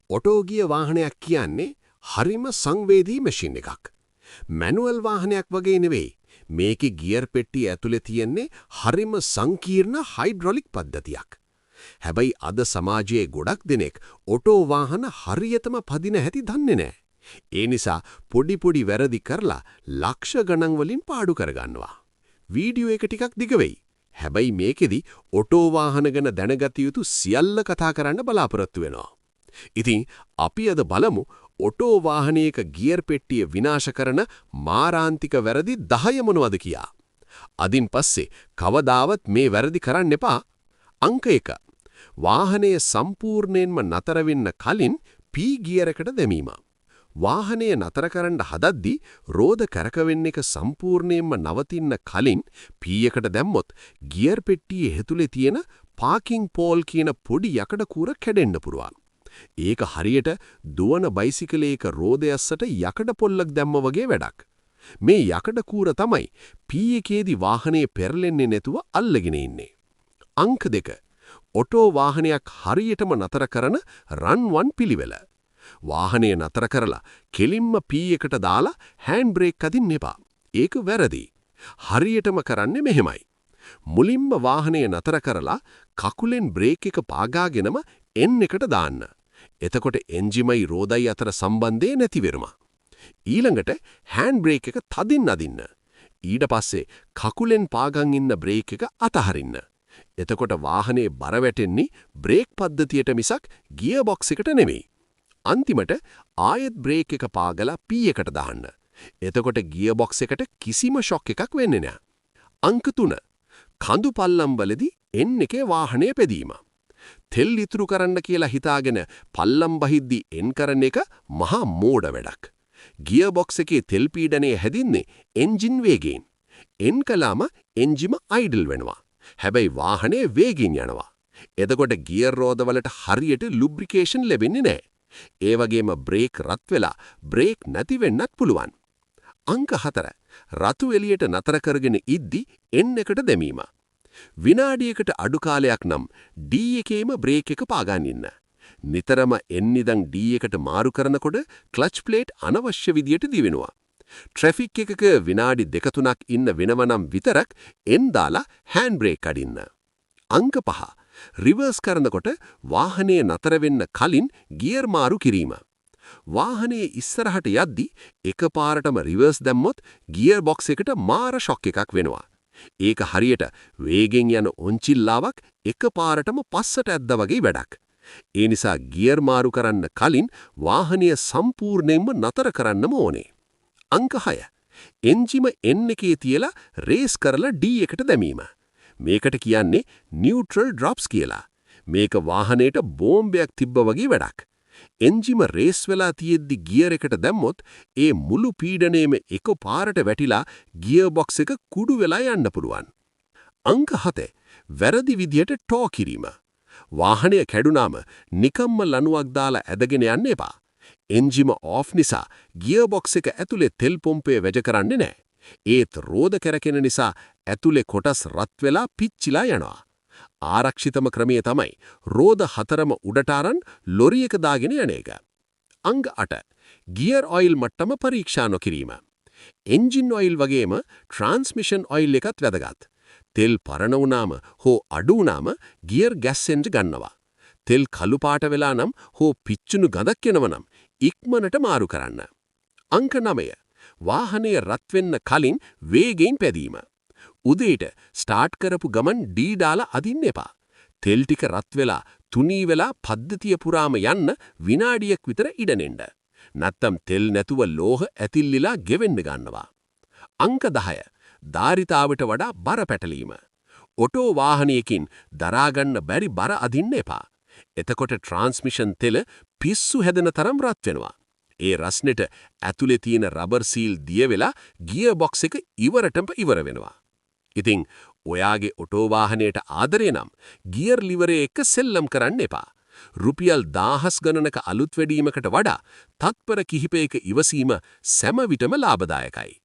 Auto ගිය වාහනයක් කියන්නේ හරිම සංවේදී මැෂින් එකක්. මැනුවල් වාහනයක් වගේ නෙවෙයි. මේකේ ගියර් පෙට්ටිය ඇතුලේ තියෙන්නේ හරිම සංකීර්ණ හයිඩ්‍රොලික් පද්ධතියක්. හැබැයි අද සමාජයේ ගොඩක් දෙනෙක් ඔටෝ වාහන හරියටම පදින හැටි දන්නේ නැහැ. ඒ නිසා පොඩි වැරදි කරලා ලක්ෂ ගණන් වලින් පාඩු කරගන්නවා. වීඩියෝ එක ටිකක් දිග වෙයි. හැබැයි මේකෙදි ඔටෝ වාහන ගැන දැනගත යුතු සියල්ල කතා කරන්න බලාපොරොත්තු වෙනවා. ඉතින් අපි අද බලමු ඔටෝ වාහනයක ගියර් පෙට්ටිය විනාශ කරන මාරාන්තික වැරදි 10 මොනවද කියා. අදින් පස්සේ කවදාවත් මේ වැරදි කරන්න එපා. අංක 1. වාහනය සම්පූර්ණයෙන්ම නතර වෙන්න කලින් P ගියර් එකට දැමීම. වාහනය නතර කරන්න හදද්දී රෝද කරකවෙන්න එක සම්පූර්ණයෙන්ම නවතින්න කලින් P එකට දැම්මොත් ගියර් පෙට්ටියේ ඇතුලේ තියෙන පාකින් පෝල් කියන පොඩි යකඩ කූර කැඩෙන්න පුරුවන්. ඒක හරියට දුවන බයිසිකලයක රෝදයස්සට යකඩ පොල්ලක් දැම්ම වගේ වැඩක්. මේ යකඩ කූර තමයි P එකේදී වාහනේ පෙරලෙන්නේ නැතුව අල්ලගෙන ඉන්නේ. අංක 2. ඔටෝ වාහනයක් හරියටම නතර කරන රන් 1 පිළිවෙල. වාහනය නතර කරලා කෙලින්ම P එකට දාලා හෑන්ඩ් බ්‍රේක් අදින්න එපා. ඒක වැරදි. හරියටම කරන්නේ මෙහෙමයි. මුලින්ම වාහනය නතර කරලා කකුලෙන් බ්‍රේක් එක පාගාගෙනම N එකට දාන්න. එතකොට එන්ජිමයි රෝදයි අතර සම්බන්ධය නැති වෙනවා. ඊළඟට හෑන්ඩ් බ්‍රේක් එක තදින් අදින්න. ඊට පස්සේ කකුලෙන් පාගන් ඉන්න බ්‍රේක් එක අතහරින්න. එතකොට වාහනේ බර වැටෙන්නේ බ්‍රේක් පද්ධතියට මිසක් ගියර් බොක්ස් එකට නෙමෙයි. අන්තිමට ආයෙත් බ්‍රේක් එක පාගලා P එකට දාන්න. එතකොට ගියර් බොක්ස් එකට කිසිම ෂොක් එකක් වෙන්නේ නැහැ. අංක 3. කඳු පල්ලම් වලදී N එකේ වාහනය පෙදීම. තෙල් ඉතුරු කරන්න කියලා හිතාගෙන පල්ලම් බහිද්දී එන් කරන එක මහා මෝඩ වැඩක්. ගියර් බොක්ස් එකේ තෙල් පීඩනය හැදින්නේ එන්ජින් වේගයෙන්. එන් කළාම එන්ජිම අයිඩල් වෙනවා. හැබැයි වාහනේ වේගින් යනවා. එතකොට ගියර් රෝදවලට හරියට ලුබ්‍රිකේෂන් ලැබෙන්නේ නැහැ. ඒ වගේම බ්‍රේක් රත් වෙලා බ්‍රේක් නැති වෙන්නත් පුළුවන්. අංක 4. රතු එළියට නතර කරගෙන ඉද්දි එන් එකට දැමීම. විනාඩියකට අඩු කාලයක් නම් D එකේම බ්‍රේක් එක පාගන්න ඉන්න. නිතරම N ඉඳන් D එකට මාරු කරනකොට ක්ලච් ප්ලේට් අනවශ්‍ය විදියට දිවෙනවා. ට්‍රැෆික් එකක විනාඩි 2-3ක් ඉන්න වෙනවනම් විතරක් N දාලා හෑන්ඩ් බ්‍රේක් අදින්න. අංක 5. රිවර්ස් කරනකොට වාහනේ නතර වෙන්න කලින් ගියර් මාරු කිරීම. වාහනේ ඉස්සරහට යද්දි එකපාරටම රිවර්ස් දැම්මොත් ගියර් බොක්ස් එකට මාර ෂොක් එකක් වෙනවා. ඒක හරියට වේගෙන් යන ඔන්චිල්ලාවක් එකපාරටම පස්සට ඇද්දා වගේ වැඩක්. ඒ නිසා ගියර් මාරු කරන්න කලින් වාහනය සම්පූර්ණයෙන්ම නතර කරන්නම ඕනේ. අංක 6. එන්ජිම N එකේ තියලා රේස් කරලා D එකට දැමීම. මේකට කියන්නේ නියුට්‍රල් ඩ්‍රොප්ස් කියලා. මේක වාහනේට බෝම්බයක් තිබ්බ වගේ වැඩක්. එන්ජිම රේස් වෙලා තියෙද්දි ගියර් එකට දැම්මොත් ඒ මුළු පීඩනයම එකපාරට වැටිලා ගියර් බොක්ස් එක කුඩු වෙලා යන්න පුළුවන්. අංක 7. වැරදි විදියට ටෝ කිරීම. වාහනය කැඩුනාම නිකම්ම ලණුවක් දාලා ඇදගෙන යන්න එපා. එන්ජිම ඔෆ් නිසා ගියර් බොක්ස් එක ඇතුලේ තෙල් පොම්පේ වැජ කරන්නේ නැහැ. ඒත් රෝද කැරකෙන නිසා ඇතුලේ කොටස් රත් වෙලා පිච්චිලා යනවා. ආරක්ෂිතම ක්‍රමය තමයි රෝද 4ම උඩට අරන් ලොරියක දාගෙන යන එක. අංග 8. ගියර් ඔයිල් මට්ටම පරීක්ෂා නොකිරීම. එන්ජින් ඔයිල් වගේම ට්‍රාන්ස්මිෂන් ඔයිල් එකත් වැදගත්. තෙල් පරණ වුණාම හෝ අඩු වුණාම ගියර් ගැස්සෙන්න ගන්නවා. තෙල් කළු පාට වෙලා නම් හෝ පිච්චුණු ගඳක් එනවනම් ඉක්මනට මාරු කරන්න. අංක 9. වාහනය රත් වෙන්න කලින් වේගයෙන් පැදීම. උදේට ස්ටාර්ට් කරපු ගමන් D දාලා අදින්න එපා. තෙල් ටික රත් වෙලා තුනී වෙලා පද්ධතිය පුරාම යන්න විනාඩියක් විතර ඉඩනෙන්න. නැත්තම් තෙල් නැතුව ලෝහ ඇතිල්ලිලා ගෙවෙන්න ගන්නවා. අංක 10. ධාරිතාවට වඩා බර පැටලීම. ඔටෝ වාහනයකින් දරාගන්න බැරි බර අදින්න එපා. එතකොට ට්‍රාන්ස්මිෂන් තෙල පිස්සු හැදෙන තරම් රත් වෙනවා. ඒ රස්නෙට ඇතුලේ තියෙන රබර් සීල් දිය වෙලා ගියර් බොක්ස් එක ඉවරටම ඉවර වෙනවා. ඉතින් ඔයාගේ ඔටෝ වාහනයට ආදරේ නම් ගියර් ලිවරේ එක සෙල්ලම් කරන්න එපා. රුපියල් 1000 ගණනක අලුත් වැඩිමකට වඩා තත්පර කිහිපයක ඉවසීම සෑම විටම ලාභදායකයි.